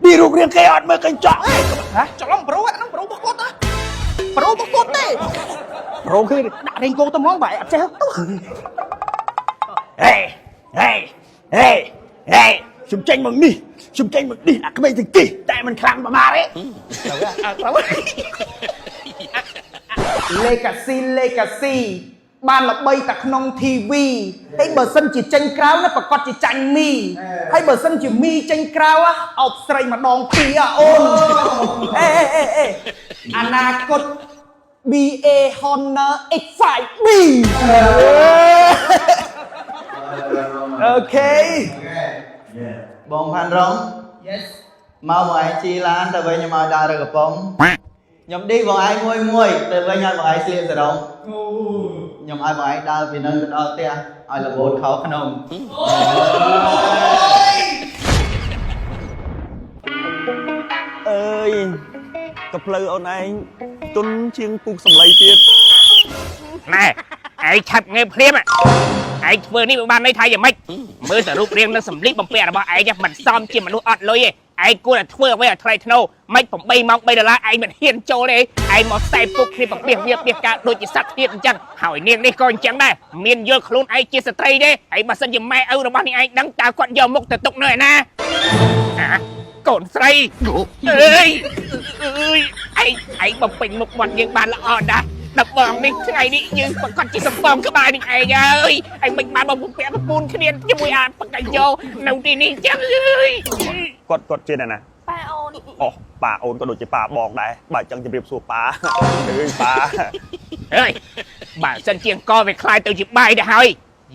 đi rụt riêng cây ọt mới kênh chọn hả cho lắm bro á nó bro bóc cốt á bro bóc cốt đi bro khi đã đến cô tao món vậy chứ xung tranh mừng đi à cái bây giờ kỳ tại mình khăn mà đấy legacy បានល្បីតែក្នុង TV ហើយបើសិនជាចេញក្រៅណាប្រកាសជាចាញ់មីហើយបើសិនជាមីចេញក្រៅអោបស្រីម្ដងពីរអូនអនាគត BA Honor X5B អូខេបងផាន់រង Yes មកបងឯងជីឡានទៅវិញខ្ញុំឲ្យដើររកកំប៉ុងខ្ញុំឌីបងឯងមួយទៅវិញឲ្យបងឯងស្លៀកសរងខ្ញុំឲ្យបងឯងដើរពីនៅទៅដល់ផ្ទះឲ្យលបូតខោក្នុងអើយក៏ផ្លូវអូនឯងទុនជាងពូកសំឡីទៀតណែឯងឆាប់ងើបភ្លាមឯងធ្វើនេះបានន័យថាយ៉ាងម៉េចមើលតែរូបរាងនិងសម្លៀកបំពាក់របស់ឯងមិនសមជាមនុស្សអត់លុយទេឯងគួរតែធ្វើអ្វីឲ្យថ្លៃថ្នូរមិន8ម៉ោង3ដុល្លារឯងមិនហ៊ានចូលទេឯងមកខ្សែពុកគ្នាបបៀសវាបៀសការដូចជាសត្វទៀតអញ្ចឹងហើយនាងនេះក៏អញ្ចឹងដែរមានយល់ខ្លួនឯងជាស្ត្រីទេហើយបើសិនជាម៉ែឪរបស់នាងឯងដឹងតើគាត់យកមុខទៅទុកនៅឯណាកូនស្រីអើយឯងបំពេញមុខមាត់យើងបានល្អណាស់ដល់បងនេះថ្ងៃនេះយើងប្រកាសជាសំបងក្បាលនេះឯងអើយឯងមិនបានមកពាក់ប្រពន្ធគ្នាជាមួយអាបកាយោនៅទីនេះចឹងអើយគាត់ជាណាប៉ាអូនអូប៉ាអូនក៏ដូចជាប៉ាបងដែរបើអញ្ចឹងជម្រាបសួរប៉ាអើយប៉ាអើយបើសិនជាអង្គវាខ្លាយទៅជាបាយទៅហើយ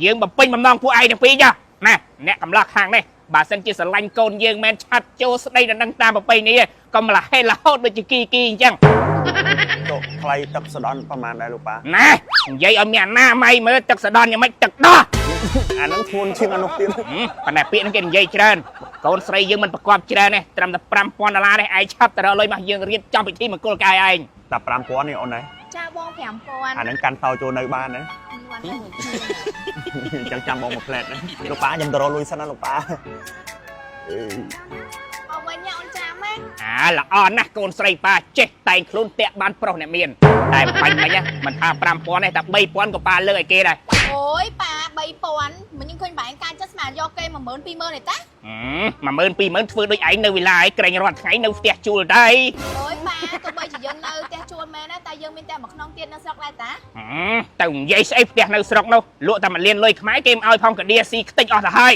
យើងបំពេញបំណងពួកឯងទាំងពីរចាណាអ្នកកំឡោះខាងនេះបើសិនជាស្រឡាញ់កូនយើងមិនឆាត់ចូលស្ដីដល់នឹងតាមប្រពៃនេះក៏ម្ល៉េះរហូតដូចជាគីអញ្ចឹងទៅថ្លៃទឹកសដន់ប្រហែលដែរលោកប៉ាណានិយាយឲ្យមានអាណាម៉ៃមើលទឹកសដន់យ៉ាងម៉េចទឹកដោះអានឹងធ្ងន់ជាងអានោះទៀតប៉ុន្តែពាក្យហ្នឹងគេនិយាយច្រើនកូនស្រីយើងមិនប្រកបច្រើនទេត្រឹមតែ$5000នេះឯងឆាប់ទៅរកលុយមកយើងរៀបចំពិធីមង្គលការឯងតែ$5000នេះអូនណាចាបង5000អានឹងកាន់តោចូលនៅបានណាអញ្ចឹងចាំបងមួយផ្លែតណាលោកប៉ាខ្ញុំទៅរកលុយសិនណាលោកប៉ាអរវិញអូនចាំណាល្អណាស់កូនស្រីប៉ាចេះតែងខ្លួនតាក់បានប្រុសអ្នកមានតែបាញ់មិញមិនថា$5000ទេតែ$3000ក៏ប៉ាលើកឲ្យគេដែរអូយប៉ា$3000មិញខ្ញុំឃើញបែងការចិត្តស្មានយកគេ12000 20000ទេតា12000 20000ធ្វើដូចឯងនៅវិឡាឯងក្រែងរាល់ថ្ងៃនៅផ្ទះជួលដែរអូយប៉ាទោះបីជាយើងនៅផ្ទះជួលមែនណាតែយើងមានតែមួយក្នុងទៀតនៅស្រុកដែរតាទៅនិយាយស្អីផ្ទះនៅស្រុកនោះលក់តែ1លានលុយខ្មែរគេមិនឲ្យផងកាឌៀស៊ីខ្ទេចអស់ទៅហើយ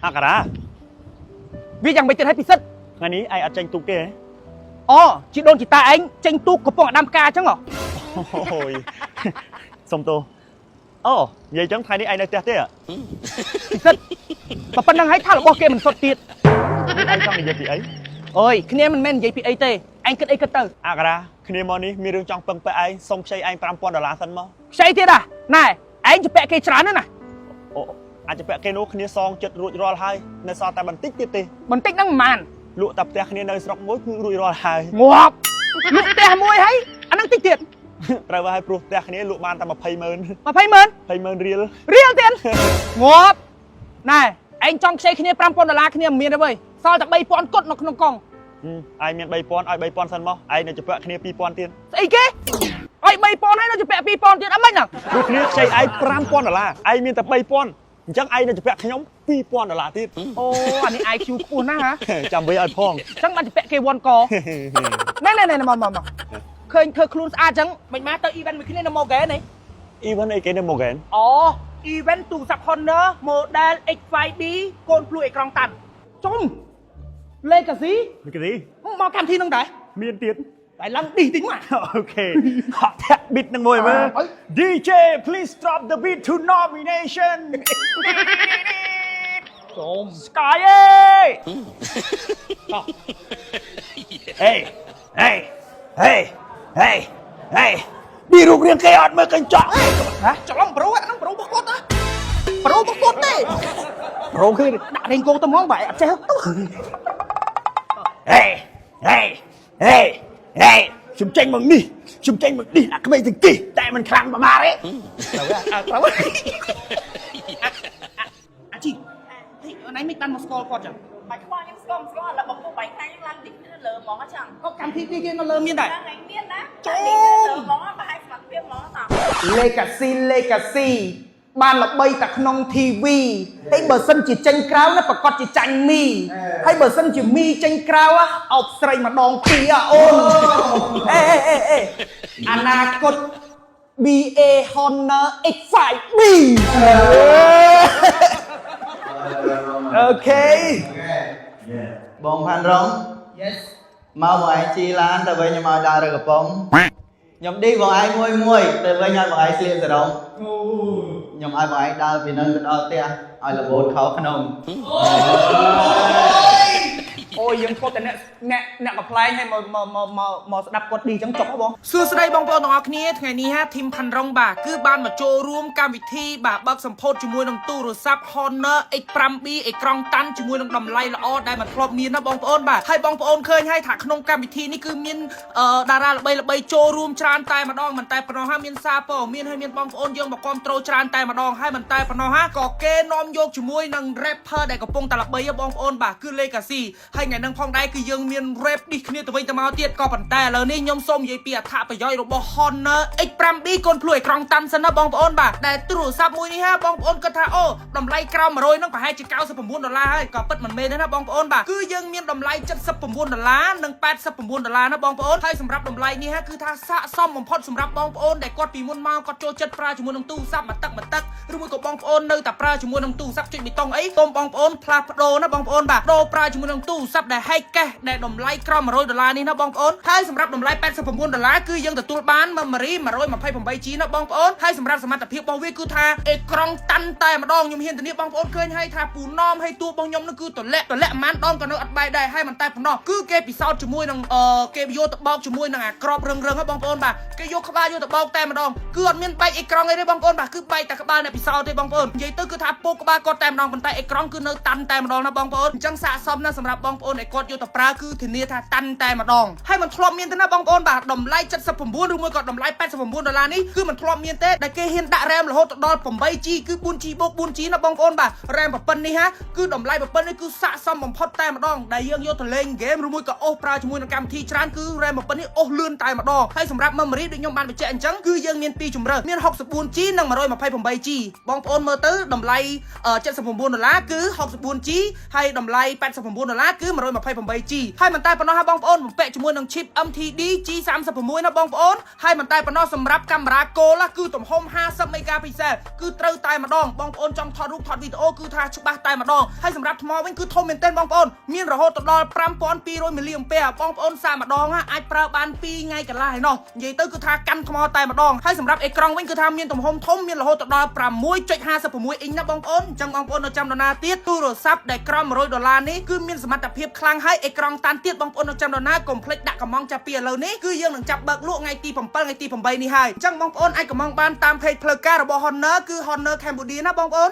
អការ៉ាវាយ៉ាងមិនទៀតឲ្យពិសិដ្ឋថ្ងៃនេះឯងអត់ចេញទូកទេអូជីដូនជីតាឯងចេញទូកកំពុងអាដាំផ្កាអញ្ចឹងអូយសុំទោសអូនិយាយអញ្ចឹងថ្ងៃនេះឯងនៅផ្ទះទេពិសិដ្ឋបើប៉ុណ្្នឹងហើយថារបស់គេមិនសុទ្ធទៀតឯងចង់និយាយពីអីអូយគ្នាមិនមែននិយាយពីអីទេឯងគិតអីគិតទៅអការ៉ាគ្នាមកនេះមានរឿងចង់ពឹងពាក់ឯងសុំខ្ចីឯង$5000សិនមកខ្ចីទៀតណែឯងជពាក់គេច្រើនណាស់អូអាចពាក់គេនោះគ្នាសងចិត្តរួចរាល់ហើយនៅសល់តែបន្តិចទៀតទេបន្តិចហ្នឹងមិនលក់តែផ្ទះគ្នានៅស្រុកមួយគឺរួចរាល់ហើយងាប់លក់ផ្ទះមួយហើយអាហ្នឹងតិចទៀតត្រូវហើយព្រោះផ្ទះគ្នាលក់បានតែ200,000200,000រៀលទៀតងាប់ណែឯងចង់ខ្ចីគ្នា$5000គ្នាមិនមានទេវើយសល់តែ3000គត់នៅក្នុងកង់ឯងមាន3000ឲ្យ3000សិនមកឯងនៅជពាក់គ្នា2000ទៀតស្អីគេឲ្យ3000ហើយនៅជពាក់2000ទៀតអីមិនហ្នឹងព្រោះគ្នាខ្ចីឯង$5000ឯងមានតែ3000អញ្ចឹងឯងនៅជពាក់ខ្ញុំ$2000ទៀតអូអានេះ IQ ខ្ពស់ណាស់ហ៎ចាំវិញឲ្យផងអញ្ចឹងបានជពាក់គេវ៉ាន់កណែមកឃើញធ្វើខ្លួនស្អាតអញ្ចឹងមិនមកទៅ event មួយគ្នានៅ Morgan នេះ event អីគេនៅ Morgan អូ event ទូរស័ព្ទ Honor model X5D កូនភ្លុះអេក្រង់តាន់ចុំ Legacy មកកម្មវិធីហ្នឹងដែរមានទៀតតែឡើងឌីតិចមកអូខេហត់ធាក់ beat នឹងមួយមើល DJ please drop the beat to nomination សូម Sky ហេđi rụt riêng cây ọt mới kênh chọn hả cho lắm bro á nó bro bóc cốt á bro bóc cốt đi bro khi đã đến cô tao món vậy chứ xung tranh mừng đi à cái bây giờ kỳ tại mình khăn mà đấy đâu á chị thấy nãy mình ăn một score con chẳng Mày cho bao nhiêu scom là bọc bộ bánh hay làm đỉnh lỡ món á chẳng. ក៏កម្មវិធីគេនៅលើមានដែរ Đang ngày miên đã. Trời Đỉnh ơi. lỡ món á mà hay mặc viêm món sao. Legacy បានល្បីតែក្នុង TV ហើយបើសិនជាចេញក្រៅណាប្រកាសជាចាញ់មីហើយបើសិនជាមីចេញក្រៅអោបស្រីម្ដងពីរអូនអេអនាគត BA Honor X5B អូខេ បងផាន់រង Yes មកបងឯងជីឡានទៅវិញខ្ញុំឲ្យដើររើកំប៉ុងខ្ញុំឌីបងឯងមួយទៅវិញឲ្យបងឯងស្លៀកសរងខ្ញុំឲ្យបងឯងដើរពីនឹងទៅដល់ផ្ទះឲ្យលបូតខោក្នុង អូយយើងគាត់តែអ្នកកំ pl ែងឲ្យមកស្ដាប់គាត់ឌីចឹងចុកហ៎បងសួស្ដីបងប្អូនទាំងអស់គ្នាថ្ងៃនេះហាធីមផាន់រងបាទគឺបានមកចូលរួមកម្មវិធីបាទបើកសម្ពោធជាមួយនឹងទូរស័ព្ទ Honor X5B អេក្រង់តាន់ជាមួយនឹងតម្លៃល្អដែលមិនធ្លាប់មានណាបងប្អូនបាទហើយបងប្អូនឃើញហើយថាក្នុងកម្មវិធីនេះគឺមានតារាល្បីចូលរួមច្រើនតែម្ដងមិនតែប៉ុណ្ណោះហាមានសារព័ត៌មានហើយមានបងប្អូនយើងមកគាំទ្រច្រើនតែម្ដងហើយមិនតែប៉ុណ្ណោះហាក៏គេនាំយកជាមួយនឹង rapper ដែលកំពុងតែល្បីបងប្អូនបាទគឺ Legacy ហើយថ្ងៃហ្នឹងផងដែរគឺយើងមាន rap ឌីសគ្នាទៅវិញទៅមកទៀតក៏ប៉ុន្តែឥឡូវនេះខ្ញុំសូមនិយាយពីអត្ថប្រយោជន៍របស់ Honor X5B កូនភ្លួយអេក្រង់តាន់សិនណាបងប្អូនបាទដែលទូរស័ព្ទមួយនេះហាបងប្អូនគិតថាអូតម្លៃក្រោម100ហ្នឹងប្រហែលជា$99ហើយក៏ពិតមិនមែនទេណាបងប្អូនបាទគឺយើងមានតម្លៃ$79និង$89ណាបងប្អូនហើយសម្រាប់តម្លៃនេះហាគឺថាស័ក្តិសមបំផុតសម្រាប់បងប្អូនដែលគាត់ពីមុនមកគាត់ចូលចិត្តប្រើជាមួយនឹងទូរស័ព្ទមួយទឹកឬមួយក៏បងប្អូននៅតែប្រើជាមួយនឹងទូរស័ព្ទចុចប៊ីតុងអីសូមបងប្អូនផ្លាស់ប្ដូរណាបងប្អូនបាទដូរប្រើជាមួយនឹងទូរស័ព្ទដែល high cash ដែលតម្លៃក្រោម$100នេះណាបងប្អូនហើយសម្រាប់តម្លៃ$89គឺយើងទទួលបាន memory 128GB ណាបងប្អូនហើយសម្រាប់សមត្ថភាពរបស់វាគឺថាអេក្រង់តាន់តែម្ដងខ្ញុំហ៊ានធានាបងប្អូនឃើញហើយថាពូណមហើយតួរបស់ខ្ញុំនឹងគឺតលាក់ម៉ានដងក៏នៅអត់បាយដែរហើយមិនតែប៉ុណ្ណោះគឺគេពិសោធន៍ជាមួយនឹងគេយកទៅបោកជាមួយនឹងអាក្របរឹងណាបងប្អូនបាទគេយកក្បាលយកទៅបោកតែម្ដងគឺអត់មានបែកអេក្រង់អីទេបងប្អូនបាទគឺបែកតែក្បាលអ្នកពិសោធន៍ទេបងប្អូននិយាយទៅគឺថាពោកក្បាលគាត់តែម្ដងប៉ុន្តែអេក្រង់គឺនៅតាន់តែម្ដងណាបងប្អូនអញ្ចឹងស័ក្តិសមណាស់សម្រាប់បងប្អូនដែលគាត់យកទៅប្រើគឺធានាថាតាន់តែម្ដងហើយមិនធ្លាប់មានទេណាបងប្អូនបាទតម្លៃ79ឬមួយក៏តម្លៃ$89នេះគឺមិនធ្លាប់មានទេដែលគេហ៊ានដាក់ RAM រហូតដល់ 8GB គឺ 4G បូក 4G ណាបងប្អូនបាទ RAM ប៉ុណ្ណនេះហាគឺតម្លៃប៉ុណ្ណនេះគឺស័ក្តិសមបំផុតតែម្ដងដែលយើងយកទៅលេងហ្គេមឬមួយក៏អូសប្រើជាមួយនឹងកម្មវិធីច្រើនគឺ RAM ប៉ុណ្ណនេះអូសលឿនតែម្ដងហើយសម្រាប់ memory ដូចខ្ញុំបានបញ្ជាក់អញ្ចឹងគឺយើងមានពីរជម្រើសមាន 64G និង 128GB បងប្អូនមើលទៅតម្លៃ$79គឺ 64G ហើយតម្លៃ$89គឺ 128G ហើយមិនតែប៉ុណ្ណោះបងប្អូនបំពាក់ជាមួយនឹង chip MTD G36 ណាបងប្អូនហើយមិនតែប៉ុណ្ណោះសម្រាប់កាមេរ៉ាគោលគឺទំហំ50 megapixel គឺត្រូវតែម្ដងបងប្អូនចង់ថតរូបថតវីដេអូគឺថាច្បាស់តែម្ដងហើយសម្រាប់ថ្មវិញគឺធំមែនទែនបងប្អូនមានរហូតដល់5200 mAh បងប្អូនសាកម្ដងអាចប្រើបាន2ថ្ងៃកន្លះឯណោះនិយាយទៅគឺថាកាន់ថ្មតែម្ដងហើយសម្រាប់អេក្រង់វិញគឺថាមានទំហំធំមានរហូតដល់ 6.56 អ៊ីនណាបងប្អូនអញ្ចឹងបងប្អូននៅចាំដណាទៀតទូរស័ព្ទដែលក្រោម$100នេះគឺមានសមត្ថភាពខ្លាំងហើយអេក្រង់តាន់ទៀតបងប្អូននៅចាំដណាកុំភ្លេចដាក់កំងចាប់ពីឥឡូវនេះគឺយើងនឹងចាប់បើកលក់ថ្ងៃទី7ថ្ងៃទី8នេះហើយអញ្ចឹងបងប្អូនអាចកំងបានតាម page ផ្លូវការរបស់ Honor គឺ Honor Cambodia ណាបងប្អូន